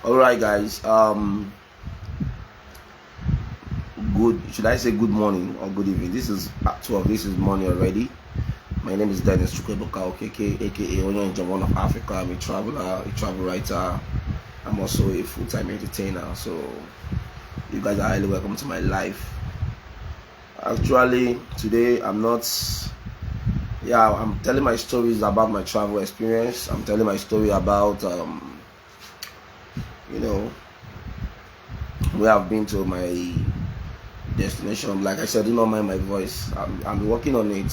All right, guys. Good. Should I say good morning or good evening? This is 12. This is morning already. My name is Dennis Chukwuebuka Okeke, aka Onyo Njamon of Africa. I'm a traveler, a travel writer. I'm also a full-time entertainer. So you guys are highly welcome to my life. Actually, today I'm not. Yeah, I'm telling my stories about my travel experience. I'm telling my story about where I've been to my destination. Like I said, do not mind my voice. I'm working on it.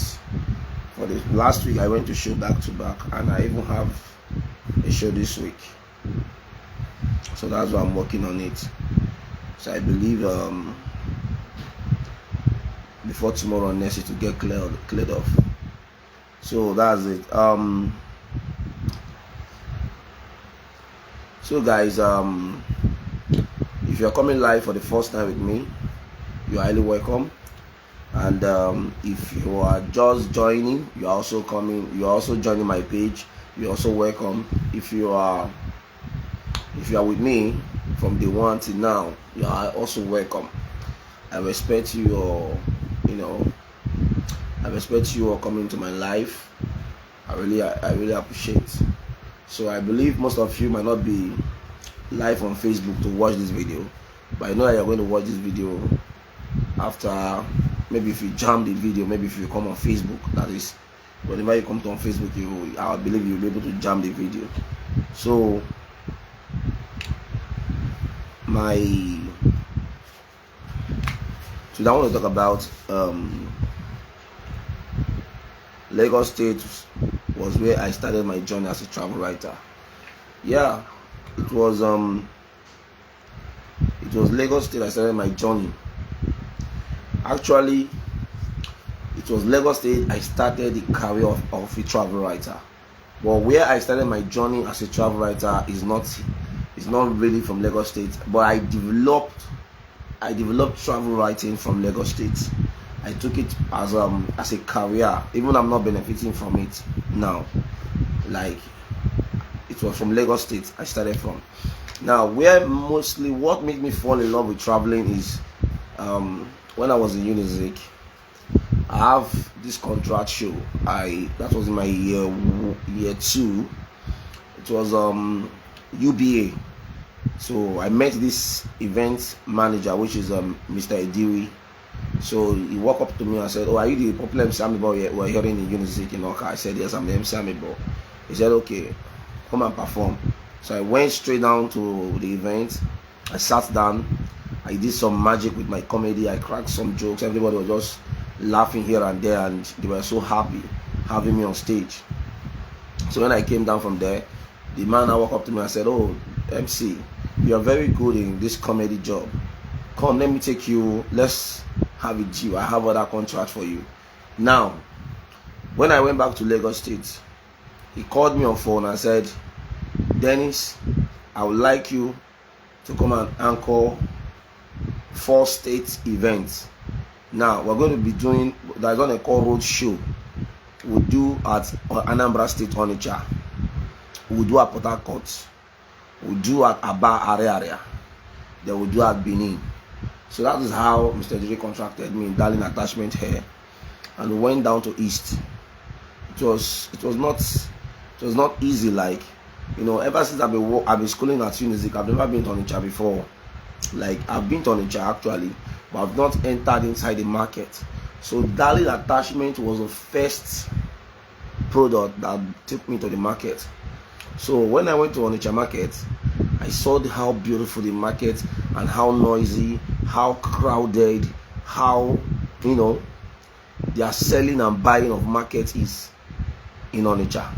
For the last week, I went to show back to back, and I even have a show this week. So that's why I'm working on it. So I believe before tomorrow next it will get cleared off. So that's it. So guys, if you're coming live for the first time with me, you're highly welcome. And if you are just joining, you're also joining my page, you're also welcome. If you are with me from day one till now, you are also welcome. I respect you, or I respect you all coming to my life. I really appreciate. So I believe most of you might not be live on Facebook to watch this video, but I know that you're going to watch this video after. Maybe if you jam the video, maybe if you come on Facebook, that is, whenever you come to on Facebook, I believe you'll be able to jam the video. So today I want to talk about Lagos State was where I started my journey as a travel writer. Yeah, it was Lagos State I started my journey. Actually, it was Lagos State I started the career of a travel writer. But where I started my journey as a travel writer is not really from Lagos State. But I developed travel writing from Lagos State. I took it as a career, even I'm not benefiting from it now. Like, it was from Lagos State I started from. Now, what made me fall in love with traveling is when I was in Unizik. I have this contract show. That was in my year 2. It was UBA. So I met this event manager, which is Mr. Ediri. So he walked up to me and said, "Oh, are you the popular MC Amebo we're hearing in Unizik in Oka?" I said, "Yes, I'm the MC Amebo." He said, "Okay, come and perform." So I went straight down to the event. I sat down. I did some magic with my comedy. I cracked some jokes. Everybody was just laughing here and there, and they were so happy having me on stage. So when I came down from there, the man walked up to me and said, "Oh, MC, you are very good in this comedy job. Come, let me take you. Let's have it due. I have other contract for you." Now, when I went back to Lagos State, he called me on phone and said, "Dennis, I would like you to come and anchor 4 state events. Now we're going to be doing, there's going to call road show. We'll do at Anambra State, Onitsha. We'll do at Port Harcourt. We'll do at Aba area. Then we'll do at Benin." So that is how Mr. Dre contracted me in Darling Attachment here, and we went down to East. It was not easy. Like, ever since I've been schooling at Unizik, I've never been to Onitsha before. Like, I've been to Onitsha actually, but I've not entered inside the market. So Darling Attachment was the first product that took me to the market. So when I went to Onitsha market, I saw how beautiful the market, and how noisy, how crowded, how their selling and buying of market is in Onitsha.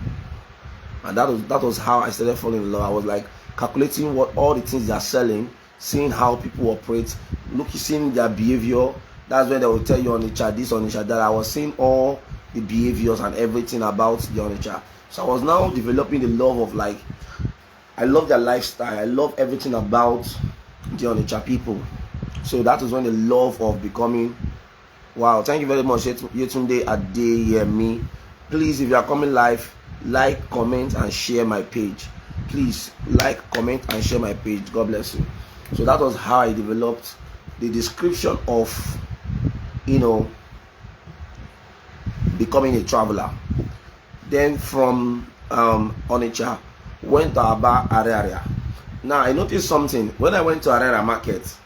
And that was how I started falling in love. I was like calculating what all the things they are selling, seeing how people operate, seeing their behavior. That's when they will tell you Onitsha this, Onitsha that. I was seeing all the behaviors and everything about the Onitsha. So I was now developing the love of, like, I love their lifestyle. I love everything about the Onitsha people. So that was when the love of becoming. Wow, thank you very much, Yetunde Adeyemi. Please, if you are coming live, like, comment, and share my page. please like, comment, and share my page. God bless you. So that was how I developed the description of, you know, becoming a traveler. Then from Onitsha, went to Aba area. Now I noticed something when I went to Arera market.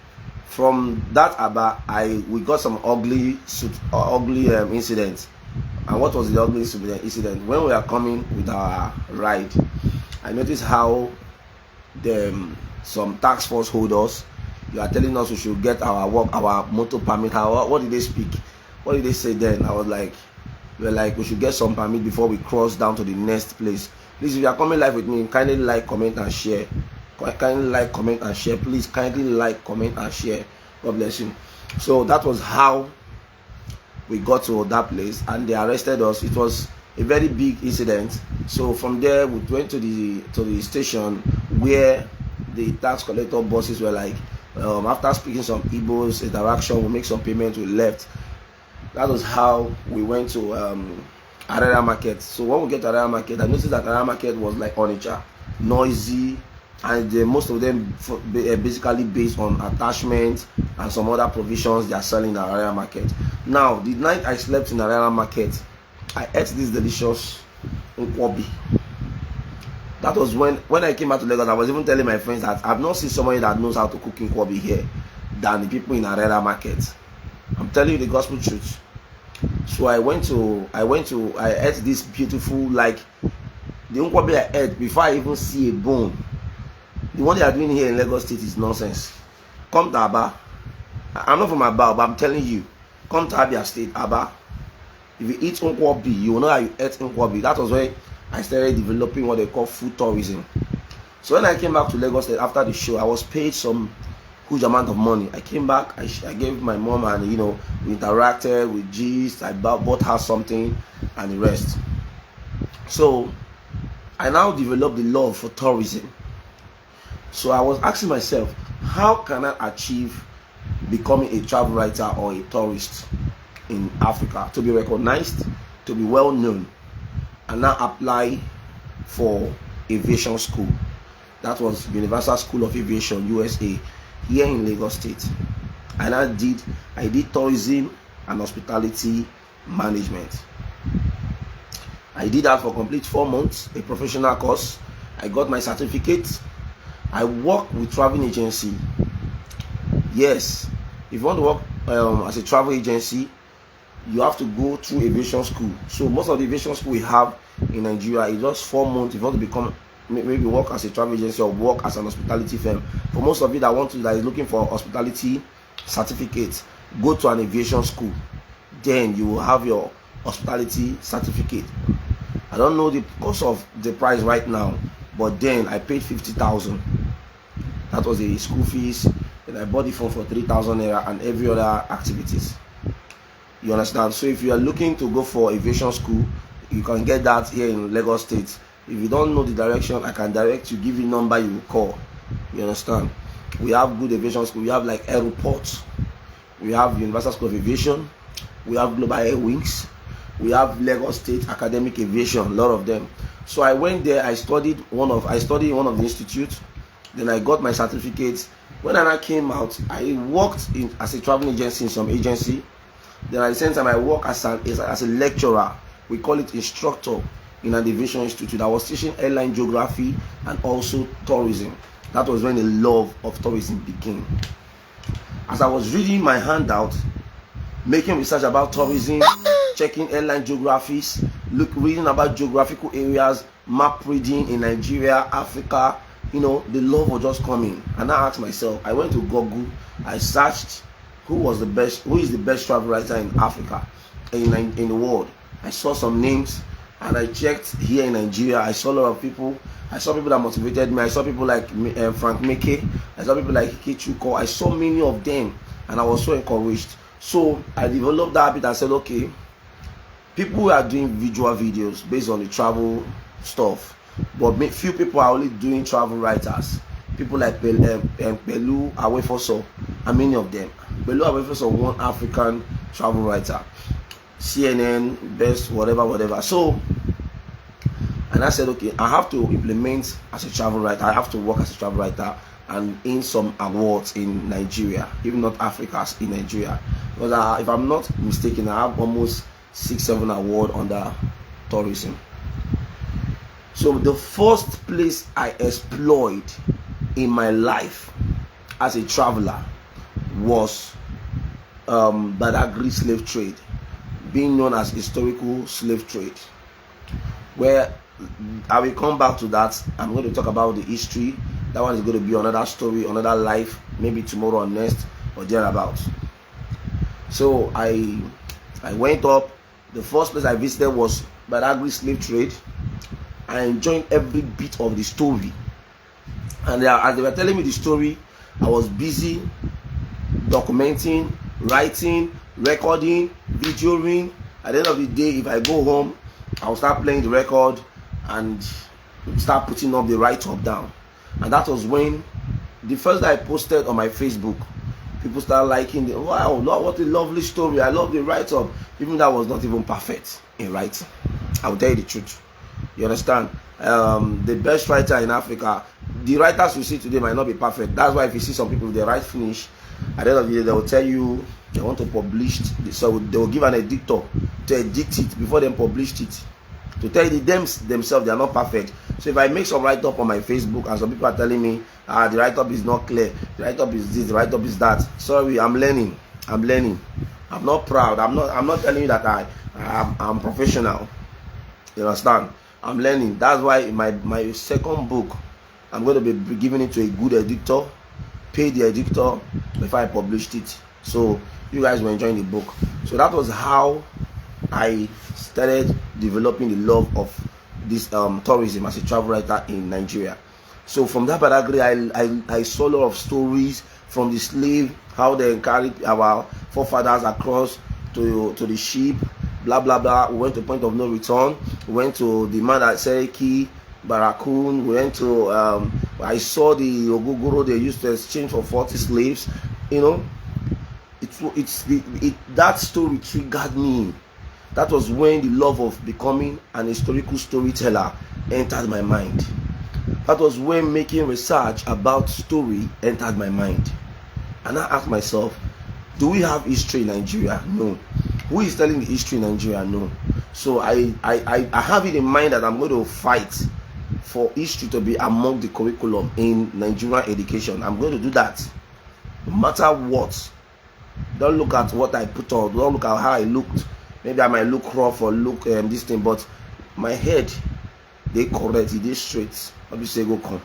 From that Aba, we got some ugly incidents. And what was the ugly incident? When we are coming with our ride, I noticed how some task force holders, you are telling us we should get our motor permit. What did they speak? What did they say then? I was like, we should get some permit before we cross down to the next place. Please, if you are coming live with me, kindly like, comment, and share. Kindly like, comment, and share. Please, kindly like, comment, and share. God bless you. So that was how we got to that place, and they arrested us. It was a very big incident. So from there, we went to the station where the tax collector bosses were like, after speaking some Igbo's interaction, we make some payment, we left. That was how we went to Arera market. So when we get to Arera market, I noticed that Arera market was like Onitsha, noisy, and most of them basically based on attachments and some other provisions they are selling in Arera market. Now, the night I slept in Arera market, I ate this delicious nkwobi. That was when I came out to Lagos. I was even telling my friends that I've not seen somebody that knows how to cook nkwobi here than the people in Arera market. I'm telling you the gospel truth. So I ate this beautiful, like the nkwobi I ate before I even see a bone. The one they are doing here in Lagos State is nonsense. Come to Aba. I'm not from Aba, but I'm telling you, come to Abia State, Aba. If you eat nkwobi, you will know how you ate nkwobi. That was where I started developing what they call food tourism. So when I came back to Lagos State after the show, I was paid some huge amount of money. I came back, I gave my mom, and we interacted with gist. I bought her something and the rest. So I now developed the love for tourism. So I was asking myself, how can I achieve becoming a travel writer or a tourist in Africa, to be recognized, to be well known, and now apply for aviation school? That was Universal School of Aviation, USA, here in Lagos State. And I did tourism and hospitality management. I did that for complete 4 months, a professional course. I got my certificate. I work with travel agency. Yes, if you want to work as a travel agency, you have to go through aviation school. So most of the aviation school we have in Nigeria is just 4 months. If you want to become, maybe work as a travel agency or work as an hospitality firm. For most of you that is looking for hospitality certificate, go to an aviation school. Then you will have your hospitality certificate. I don't know the cost of the price right now, but then I paid 50,000. That was the school fees, and I bought the phone for 3,000 naira and every other activities. You understand? So if you are looking to go for aviation school, you can get that here in Lagos State. If you don't know the direction, I can direct you, give you number you will call. You understand? We have good aviation school. We have like aeroports. We have Universal School of Aviation. We have Global Air Wings. We have Lagos State Academic Aviation, a lot of them. So I went there, I studied one of the institutes, then I got my certificates. When I came out, I worked as a travel agency in some agency. Then at the same time I worked as a lecturer. We call it instructor in an aviation institute. I was teaching airline geography and also tourism. That was when the love of tourism began. As I was reading my handout, making research about tourism, checking airline geographies, reading about geographical areas, map reading in Nigeria, Africa, the love was just coming. And I asked myself, I went to Google, I searched who is the best travel writer in Africa, in the world. I saw some names, and I checked here in Nigeria. I saw a lot of people. I saw people that motivated me. I saw people like Frank Meke. I saw people like Kichuko. I saw many of them, and I was so encouraged. So I developed that habit and said, okay, people who are doing visual videos based on the travel stuff, but few people are only doing travel writers. People like Pelu Awefoso, and many of them. Pelu Awefoso, one African travel writer, CNN, best, whatever. So And I said, okay, I have to implement as a travel writer. I have to work as a travel writer and in some awards in Nigeria, even not Africa, in Nigeria. Because if I'm not mistaken, I have almost 6-7 awards under tourism. So the first place I explored in my life as a traveler was Badagry slave trade, being known as historical slave trade, where I will come back to that. I'm going to talk about the history. That one is going to be another story, another life, maybe tomorrow or next or thereabouts. So I went up. The first place I visited was Badagry slave trade. I enjoyed every bit of the story. And as they were telling me the story, I was busy documenting, writing, recording, videoing. At the end of the day, if I go home, I'll start playing the record and start putting up the write-up down. And that was when the first day I posted on my Facebook, people started liking it. Wow, what a lovely story. I love the write-up. Even that was not even perfect in writing. I will tell you the truth. You understand? The best writer in Africa, the writers you see today might not be perfect. That's why if you see some people, they write finish, at the end of the day, they will tell you they want to publish it. So they will give an editor to edit it before they published it. To tell you themselves they are not perfect. So if I make some write-up on my Facebook and some people are telling me the write-up is not clear, the write-up is this, the write-up is that, sorry, I'm learning. I'm not proud. I'm not telling you that I'm professional. You understand? I'm learning. That's why in my second book, I'm going to be giving it to a good editor, pay the editor before I published it. So you guys were enjoying the book. So that was how I started developing the love of this tourism as a travel writer in Nigeria. So from that Badagry, I saw a lot of stories from the slave, how they carried our forefathers across to the ship, blah blah blah. We went to Point of No Return. We went to the man at Seriki, Barakun. We went to I saw the Ogogoro they used to exchange for 40 slaves. You know, that story triggered me. That was when the love of becoming an historical storyteller entered my mind. That was when making research about story entered my mind. And I asked myself, do we have history in Nigeria? No. Who is telling the history in Nigeria? No. So I have it in mind that I'm going to fight for history to be among the curriculum in Nigerian education. I'm going to do that. No matter what. Don't look at what I put on. Don't look at how I looked. Maybe I might look rough or look this thing, but my head, they correct, they straight. Obviously, go come.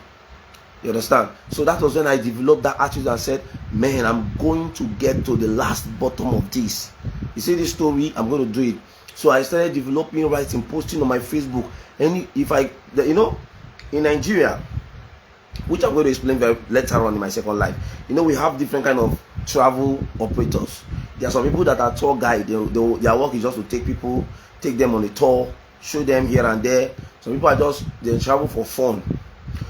You understand? So that was when I developed that attitude and said, man, I'm going to get to the last bottom of this. You see this story, I'm going to do it. So I started developing, writing, posting on my Facebook. And if in Nigeria, which I'm going to explain later on in my second life, we have different kind of travel operators. There are some people that are tour guide. Their work is just to take them on a tour, show them here and there. Some people they travel for fun.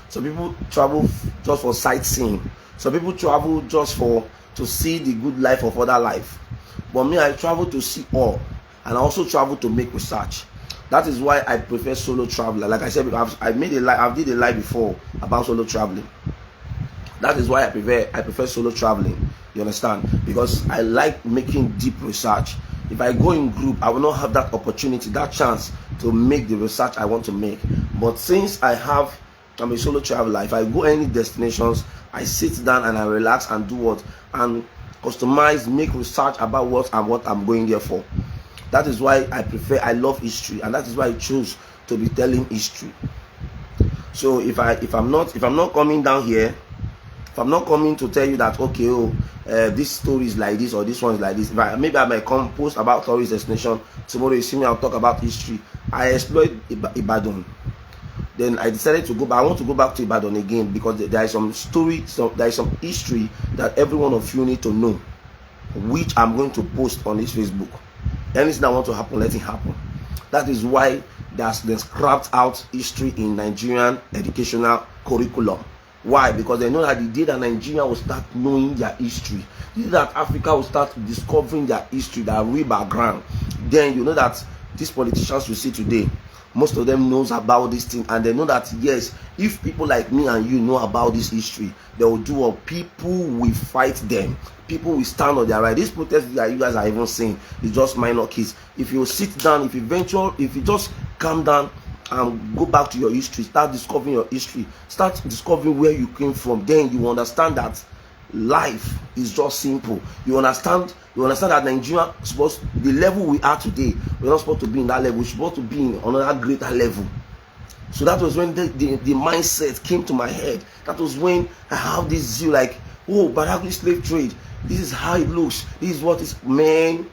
Some people travel just for sightseeing. Some people travel just to see the good life of other life. But me, I travel to see all, and I also travel to make research. That is why I prefer solo traveler. Like I said, I did a live before about solo traveling. That is why I prefer solo traveling. You understand? Because I like making deep research. If I go in group, I will not have that opportunity, that chance to make the research I want to make. But since I'm a solo traveler, if I go any destinations, I sit down and I relax and do what? And customize, make research about what I'm going there for. That is why I love history, and that is why I chose to be telling history. So if I'm not coming down here, if I'm not coming to tell you that this story is like this or this one is like this, maybe I might come post about tourist destination. Tomorrow you see me, I'll talk about history. I explored Ibadan. Then I decided to go back. I want to go back to Ibadan again because there is some story, there is some history that every one of you need to know, which I'm going to post on this Facebook. Anything that want to happen, let it happen. That is why they scrapped out history in Nigerian educational curriculum. Why? Because they know that the day that Nigeria will start knowing their history, the day that Africa will start discovering their history, their real background, then you know that these politicians you see today, Most of them knows about this thing, and they know that yes, if people like me and you know about this history, they will do what people will fight them. People will stand on their right. This protest that you guys are even saying is just minor case. If you sit down, if you just calm down and go back to your history, start discovering your history, start discovering where you came from, then you understand that life is just simple. You understand that Nigeria the level we are today, we're not supposed to be in that level. We're supposed to be in another greater level. So that was when the mindset came to my head. That was when I have this zeal, like, oh, Badagry slave trade, this is how it looks, this is what is, man.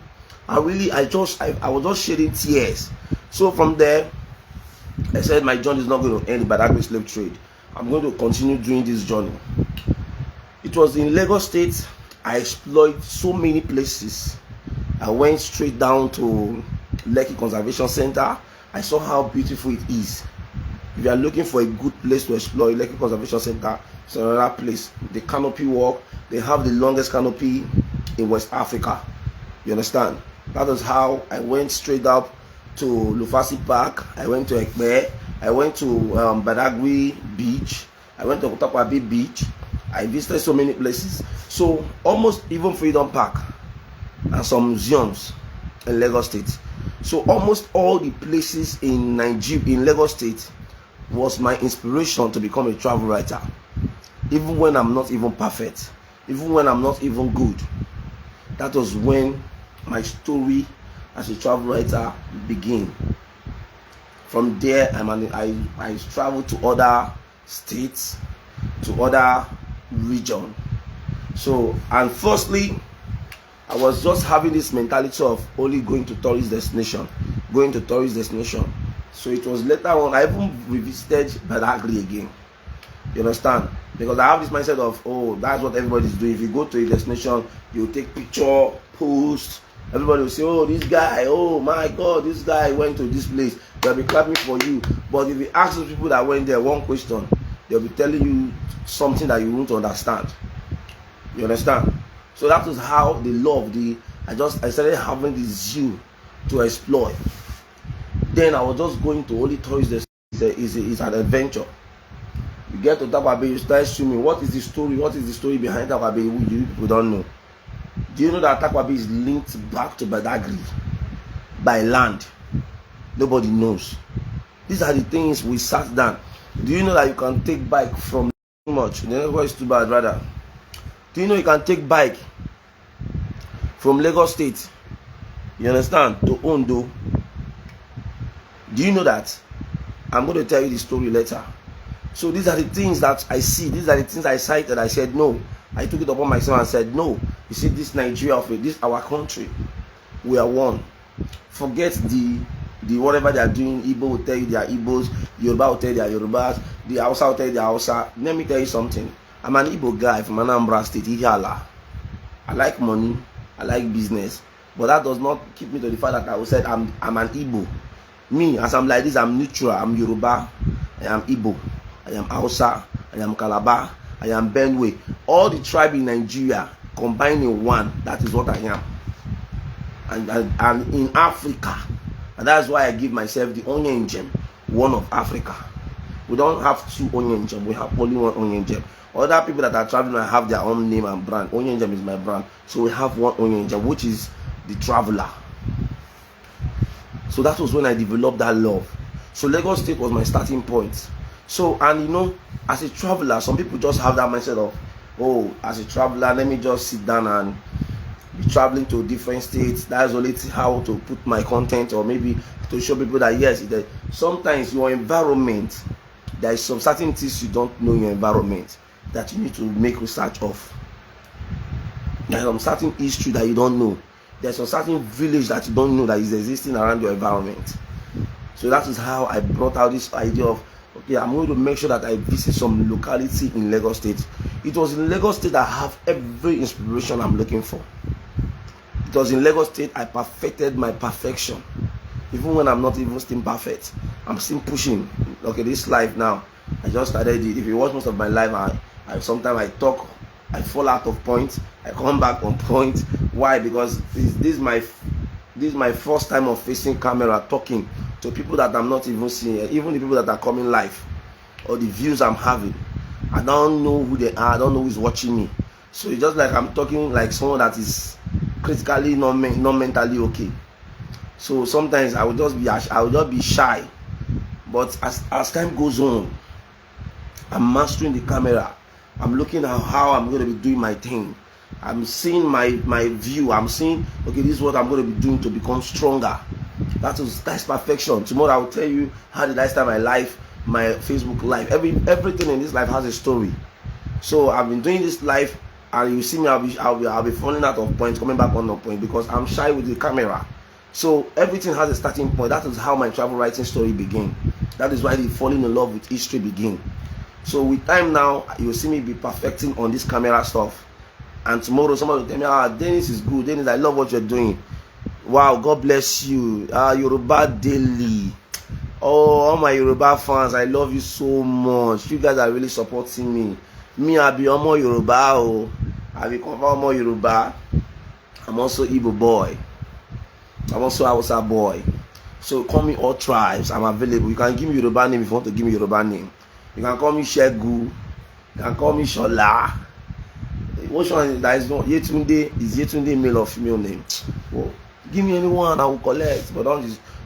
I was just shedding tears. So from there, I said my journey is not going to end in Badagry slave trade. I'm going to continue doing this journey. It was in Lagos State. I explored so many places. I went straight down to Lekki Conservation Center. I saw how beautiful it is. If you are looking for a good place to explore, Lekki Conservation Center, it's another place. The canopy walk, they have the longest canopy in West Africa. You understand? That was how I went straight up to Lufasi Park. I went to Ekpe. I went to Badagry Beach. I went to Otakwabi Beach. I visited so many places. So almost even Freedom Park and some museums in Lagos State. So almost all the places in Nigeria, in Lagos State, was my inspiration to become a travel writer. Even when I'm not even perfect, even when I'm not even good, that was when my story as a travel writer began. From there, I traveled to other states, to other region. So, and firstly, I was just having this mentality of only going to tourist destination. So it was later on I even revisited Badagry again. You understand? Because I have this mindset of, oh, that's what everybody's doing. If you go to a destination, you take picture, post. Everybody will say, oh, this guy, oh my God, this guy went to this place. They'll be clapping for you. But if you ask those people that went there one question, they'll be telling you something that you won't understand. You understand? So that was how the love, I started having this zeal to explore. Then I was just going to only tourist. It's an adventure. You get to Takwa Bay, you start swimming. What is the story? What is the story behind Takwa Bay? You people don't know. Do you know that Takwa Bay is linked back to Badagry by land? Nobody knows. These are the things we sat down. Do you know that you can take bike from too much? The network is too bad, rather. Do you know you can take bike from Lagos State, you understand, to Ondo? Do you know that? I'm going to tell you the story later. So these are the things that I see. These are the things I cited. I said no. I took it upon myself and said no. You see, this Nigeria, this our country, we are one. Forget the whatever they are doing. Igbo will tell you they are Igbos. Yoruba will tell you they are Yorubas. The Hausa will tell you they are Hausa. Let me tell you something. I'm an Igbo guy from Anambra State, Ihiala. I like money. I like business. But that does not keep me to the fact that I will say I'm an Igbo. Me, as I'm like this, I'm neutral. I'm Yoruba. I am Igbo. I am Hausa. I am Calabar. I am Benue. All the tribe in Nigeria combined in one. That is what I am. And in Africa. And that's why I give myself the Onyenjem, one of Africa. We don't have two Onyenjem. We have only one Onyenjem. Other people that are traveling have their own name and brand. Onyenjem is my brand. So we have one Onyenjem, which is the traveler. So that was when I developed that love. So Lagos State was my starting point. So, and you know, as a traveler, some people just have that mindset of, oh, as a traveler, let me just sit down and be traveling to different states. That's only how to put my content, or maybe to show people that yes, that sometimes your environment, there is some certain things you don't know in your environment that you need to make research of. There's some certain history that you don't know. There's some certain village that you don't know that is existing around your environment. So that is how I brought out this idea of, okay, I'm going to make sure that I visit some locality in Lagos State. It was in Lagos State I have every inspiration I'm looking for. It was in Lagos State I perfected my perfection. Even when I'm not even still perfect, I'm still pushing. Okay, this life now, I just started it. If you watch most of my life, I sometimes I talk, I fall out of point, I come back on point. Why? Because this is my first time of facing camera, talking to people that I'm not even seeing, even the people that are coming live, or the views I'm having. I don't know who they are. I don't know who's watching me. So it's just like I'm talking like someone that is critically not mentally okay. So sometimes I will just be shy. But as time goes on, I'm mastering the camera. I'm looking at how I'm going to be doing my thing. I'm seeing my view. I'm seeing, okay, this is what I'm going to be doing to become stronger. That's perfection. Tomorrow I will tell you how did I start my life, my Facebook life. Everything in this life has a story. So I've been doing this life, and you see me, I'll be falling out of point, coming back on the point, because I'm shy with the camera. So everything has a starting point. That is how my travel writing story began. That is why the falling in love with history began. So with time now, you'll see me be perfecting on this camera stuff. And tomorrow somebody will tell me, Dennis is good. Dennis, I love what you're doing. Wow, God bless you. Yoruba Daily. Oh, all my Yoruba fans, I love you so much. You guys are really supporting me. Me, I be Omo Yoruba. Oh, I be Omo Yoruba. I'm also Igbo boy. I'm also Hausa boy. So call me all tribes. I'm available. You can give me Yoruba name if you want to give me Yoruba name. You can call me Shegu. You can call me Shola. Which one that is not Yetunde? Is Yetunde male or female name? Well, give me anyone, I will collect. But don't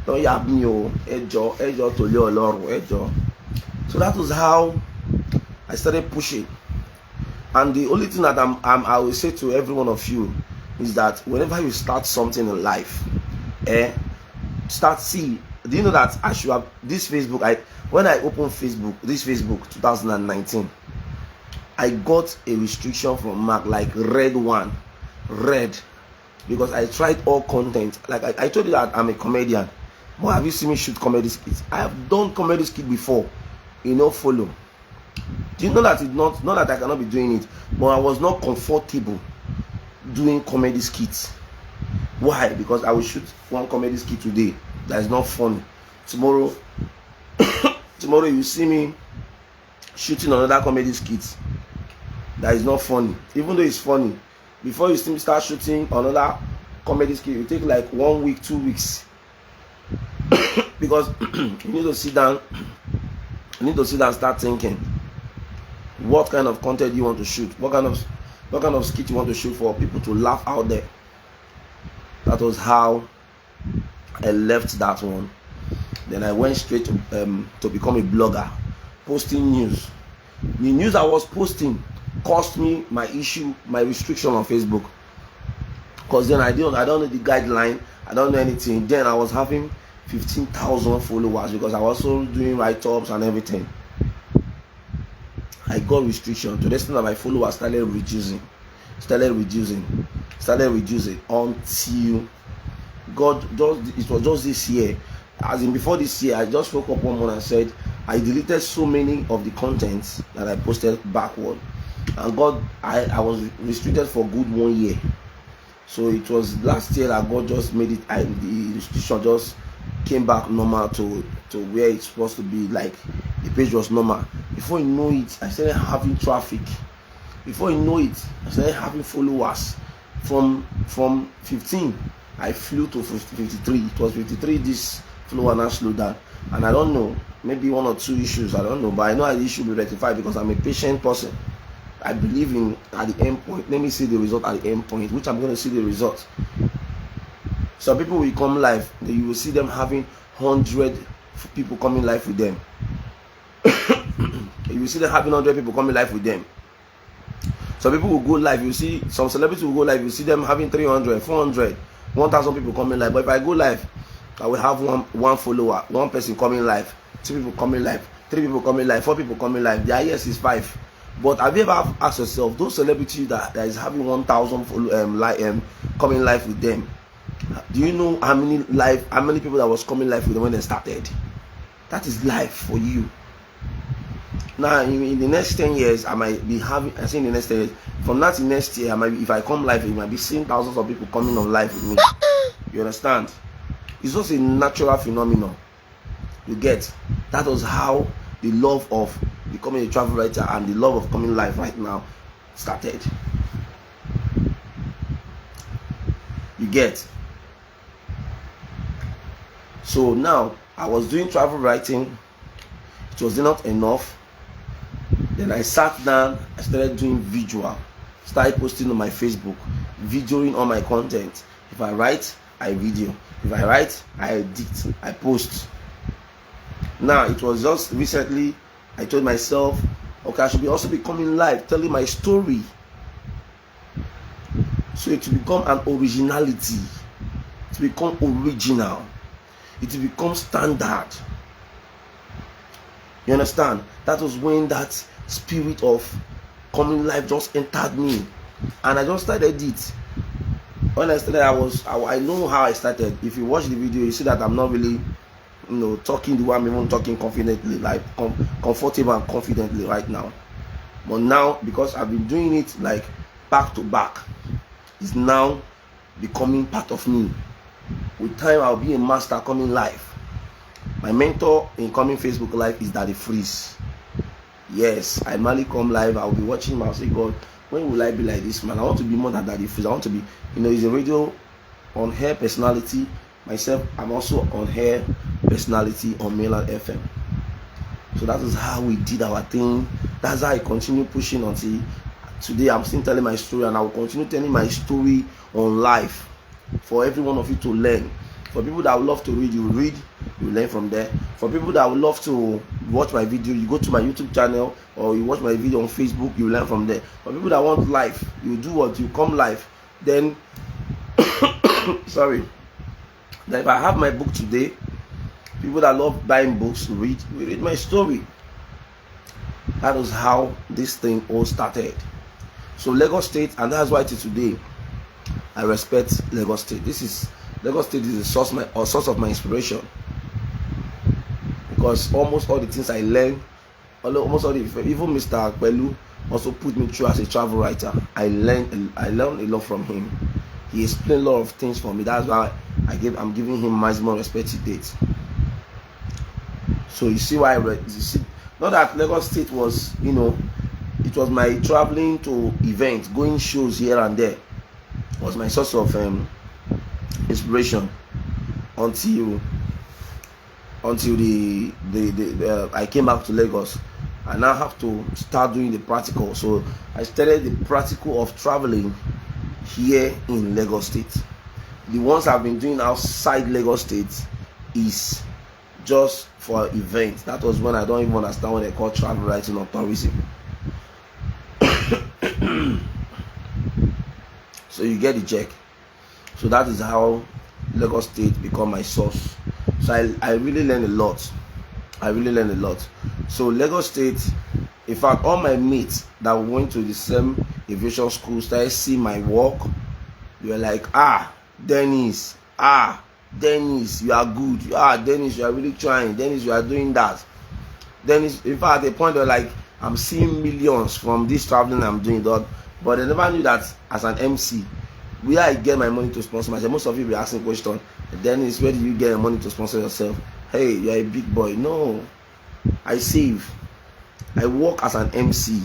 yab me. Ejo to leo Lord. Ejo. So that was how I started pushing. And the only thing that I will say to every one of you is that whenever you start something in life, do you know that I should have this Facebook? When I opened this Facebook 2019, I got a restriction from Mark, like red, because I tried all content. Like I told you that I'm a comedian. But have you seen me shoot comedy skits? I have done comedy skit before. Follow. Do you know that it's not that I cannot be doing it, but I was not comfortable doing comedy skits. Why? Because I will shoot one comedy skit today that is not funny. Tomorrow you see me shooting another comedy skit that is not funny, even though it's funny. Before you see me start shooting another comedy skit, it take like 1 week, 2 weeks, because you need to sit down and start thinking what kind of content you want to shoot, what kind of skit you want to shoot for people to laugh out there. That was how I left that one. Then I went straight to become a blogger, posting news. The news I was posting cost me my restriction on Facebook, because then I don't know the guideline, I don't know anything. Then I was having 15,000 followers because I was also doing write-ups and everything. I got restriction to the extent that my followers started reducing until it was just this year. As in before this year, I just woke up one morning and said I deleted so many of the contents that I posted backward, and I was restricted for good 1 year. So it was last year that God just made it, the restriction just came back normal to where it's supposed to be. Like the page was normal. Before you know it, I started having traffic. Before you know it, I started having followers. From 15, I flew to 53. It was 53. This follower now slowed down, and I don't know, maybe 1 or 2 issues. I don't know, but I know the issue will be rectified because I'm a patient person. I believe in at the end point. Let me see the result at the end point, which I'm going to see the result. Some people will come live, you will see them having 100 people coming live with them. You will see them having 100 people coming live with them. Some people will go live, you see some celebrities will go live, you see them having 300, 400, 1,000 people coming live. But if I go live, I will have one follower, one person coming live, 2 people coming live, 3 people coming live, 4 people coming live. The highest is 5. But have you ever asked yourself, those celebrities that is having 1,000 coming live with them, do you know how many people that was coming live with them when they started? That is life for you. Now in the next 10 years, I might be having, I say in the next 10 years, from that to next year, if I come live, you might be seeing thousands of people coming on live with me. You understand? It's just a natural phenomenon. You get? That was how the love of becoming a travel writer and the love of coming live right now started. You get? So now I was doing travel writing. It was not enough. Then I sat down, I started doing visual, started posting on my Facebook, videoing all my content. If I write, I video. If I write, I edit, I post. Now it was just recently I told myself, okay, I should also be coming live, telling my story. So it will become an originality, it will become original, it will become standard. You understand? That was when that spirit of coming live just entered me, and I just started it. When I started, I know how I started. If you watch the video, you see that I'm not really, talking the way I'm even talking confidently, like comfortable and confidently right now. But now, because I've been doing it like back to back, it's now becoming part of me. With time, I'll be a master coming live. My mentor in coming Facebook live is Daddy Freeze. Yes, I normally come live. I'll be watching him. I'll say, God, when will I be like this man? I want to be more than Daddy Freeze. I want to be, he's a radio on air personality. Myself, I'm also on air personality on Mainland FM. So that is how we did our thing. That's how I continue pushing until today. I'm still telling my story, and I will continue telling my story on live for every one of you to learn. For people that would love to read, you learn from there. For people that would love to watch my video, you go to my YouTube channel or you watch my video on Facebook, you learn from there. For people that want live, you do what? You come live. Then, sorry. Then if I have my book today, people that love buying books, we read my story. That was how this thing all started. So Lagos State, and that's why till today, I respect Lagos State. Lagos State is the source of my inspiration, because almost all the things I learned, even Mr. Akpelu also put me through as a travel writer. I learned a lot from him. He explained a lot of things for me. That's why I'm giving him maximum respect to date. So you see why not that Lagos State was, it was my traveling to events, going shows here and there, was my source of inspiration until I came back to Lagos. I now have to start doing the practical. So I started the practical of traveling here in Lagos State. The ones I've been doing outside Lagos State is just for events. That was when I don't even understand what they call travel writing or tourism. So you get the check. So that is how Lagos State become my source. So I really learned a lot. So Lagos State, in fact, all my mates that went to the same aviation school started seeing my work. They were like, Dennis, you are good. Dennis, you are really trying. Dennis, you are doing that. Dennis, in fact, at the point they're like, I'm seeing millions from this traveling I'm doing, dog. But they never knew that as an MC, where I get my money to sponsor myself. Most of you be asking question, Dennis, where do you get your money to sponsor yourself? Hey, you're a big boy. No, I save. I work as an MC.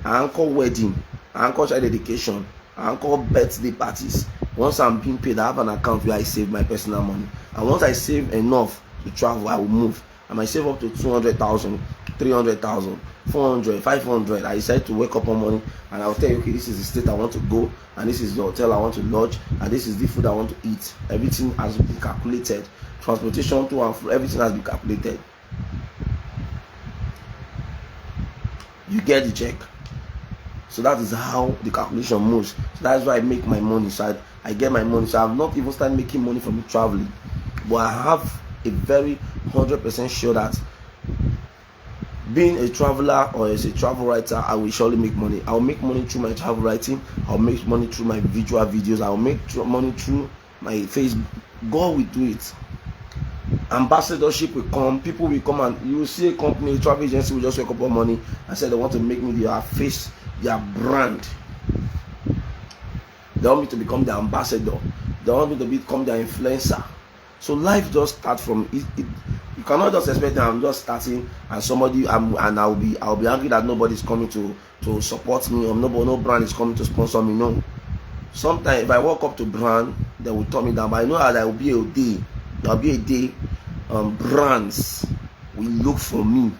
I anchor wedding. I anchor child education. I anchor birthday parties. Once I'm being paid, I have an account where I save my personal money. And once I save enough to travel, I will move. I might save up to 200,000, 300,000, 400, 500. I decide to wake up on morning and I'll tell you, okay, this is the state I want to go, and this is the hotel I want to lodge, and this is the food I want to eat. Everything has been calculated. Transportation to and fro, everything has been calculated. You get the check. So that is how the calculation moves. So that's why I make my money. So I get my money. So I've not even started making money from traveling, but I have a very 100% sure that being a traveler or as a travel writer, I will surely make money. I'll make money through my travel writing. I'll make money through my visual videos. I'll make money through my Facebook. God will do it. Ambassadorship will come. People will come, and you will see a company, a travel agency will just wake up on money and say they want to make me their face, their brand. They want me to become the ambassador. They want me to become their influencer. So life just starts from it. You cannot just expect that I'm just starting and somebody and I'll be angry that nobody's coming to support me, or no brand is coming to sponsor me. No. Sometimes if I walk up to brand, they will turn me down. But I know that there will be a day. There'll be a day brands will look for me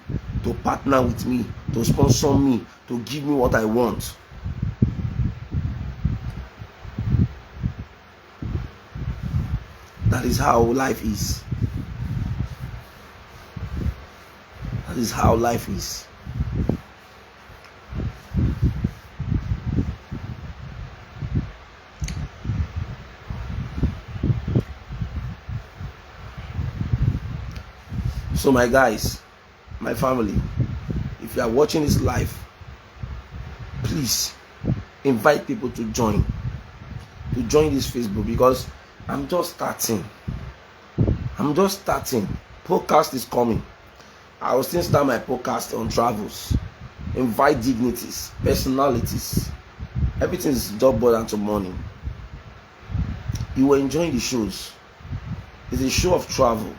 to partner with me, to sponsor me, to give me what I want. That is how life is. That is how life is. So my guys, my family, if you are watching this live, please invite people to join this Facebook, because I'm just starting. Podcast is coming. I will still start my podcast on travels, invite dignities, personalities. Everything is just boiled down to money. You will enjoy the shows. It's a show of travel,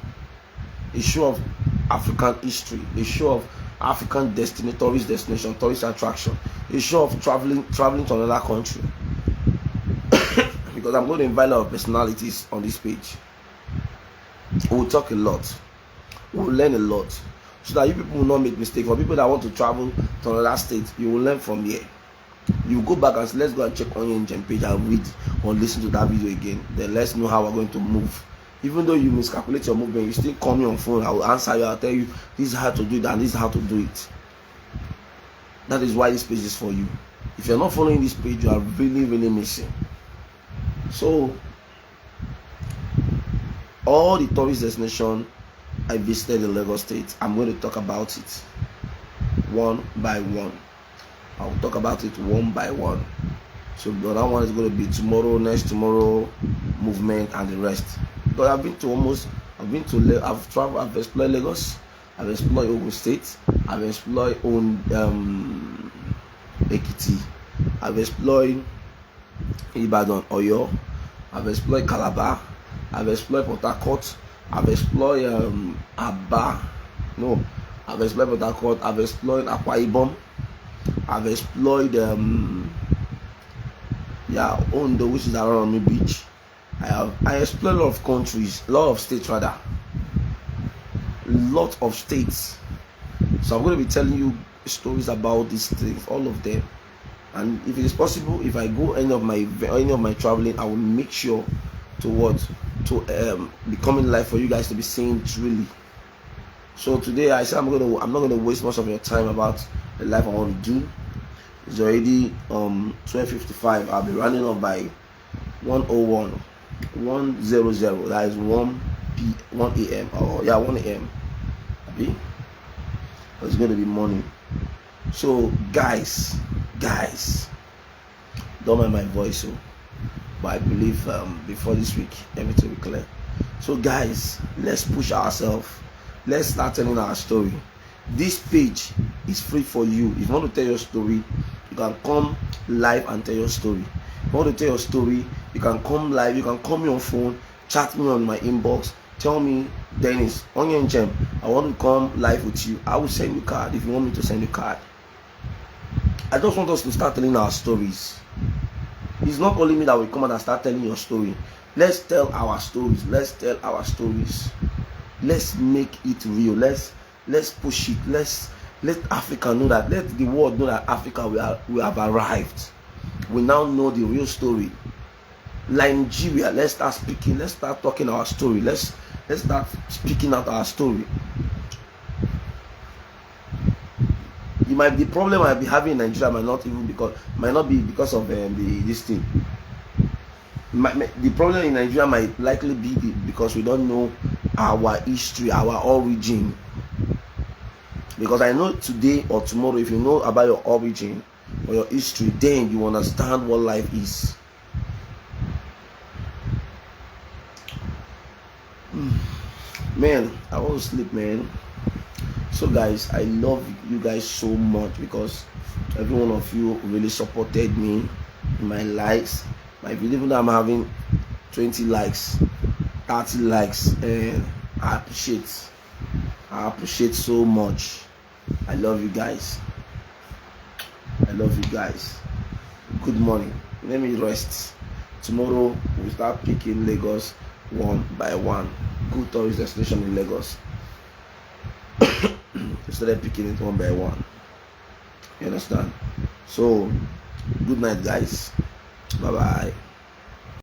a show of African history, a show of African tourist destination, tourist attraction, a show of traveling to another country. Because I'm going to invite a lot of personalities on this page. We will talk a lot. We will learn a lot, so that you people will not make mistakes. For people that want to travel to another state, you will learn from here. You go back and say, let's go and check Onye Njem page and read or listen to that video again. Then let's know how we're going to move. Even though you miscalculate your movement, you still call me on phone. I will answer you. I'll tell you this is how to do it and this is how to do it. That is why this page is for you. If you're not following this page, you are really, really missing. So, all the tourist destinations I visited in Lagos State, I'm going to talk about it one by one. I'll talk about it one by one. So the other one is going to be tomorrow, next tomorrow, movement and the rest. But I've explored Lagos, I've explored Ogun State, I've explored Ekiti, I've explored Ibadan, Oyo, I've explored Calabar, I've explored Port Harcourt, I've explored I've explored Port Harcourt, I've explored Akwa Ibom, I've explored Ondo, which is around Omi Beach. I explored a lot of countries, a lot of states rather. So I'm going to be telling you stories about these things, all of them. And if it is possible, if I go any of my traveling, I will make sure to be coming live for you guys to be seeing truly. So today I said I'm not gonna waste much of your time about the live I want to do. It's already 12:55. I'll be running off by 1:00. That is 1 a.m. or 1 a.m. Okay? It's going to be morning. So guys, don't mind my voice, but I believe before this week everything will be clear. So guys, let's push ourselves. Let's start telling our story. This page is free for you. If you want to tell your story, you can come live and tell your story. If you want to tell your story, you can come live. You can call me on phone, chat me on my inbox, tell me, Dennis, Onye Njem, I want to come live with you. I will send you a card if you want me to send you a card. I just want us to start telling our stories. It's not only me that will come and start telling your story. Let's tell our stories. Let's make it real. Let's push it. Let Africa know that. Let the world know that Africa we have arrived. We now know the real story. Nigeria, let's start speaking. Let's start talking our story. Let's start speaking out our story. The problem I might be having in Nigeria might not be because of this thing. The problem in Nigeria might likely be because we don't know our history, our origin. Because I know today or tomorrow, if you know about your origin or your history, then you understand what life is. Man, I want to sleep, man. So guys, I love you guys so much because every one of you really supported me in my likes. My video, even though I'm having 20 likes, 30 likes, and I appreciate so much. I love you guys. Good morning. Let me rest. Tomorrow we'll start picking Lagos one by one. Good good tourist destination in Lagos. We started picking it one by one. You understand? So, good night, guys. Bye bye.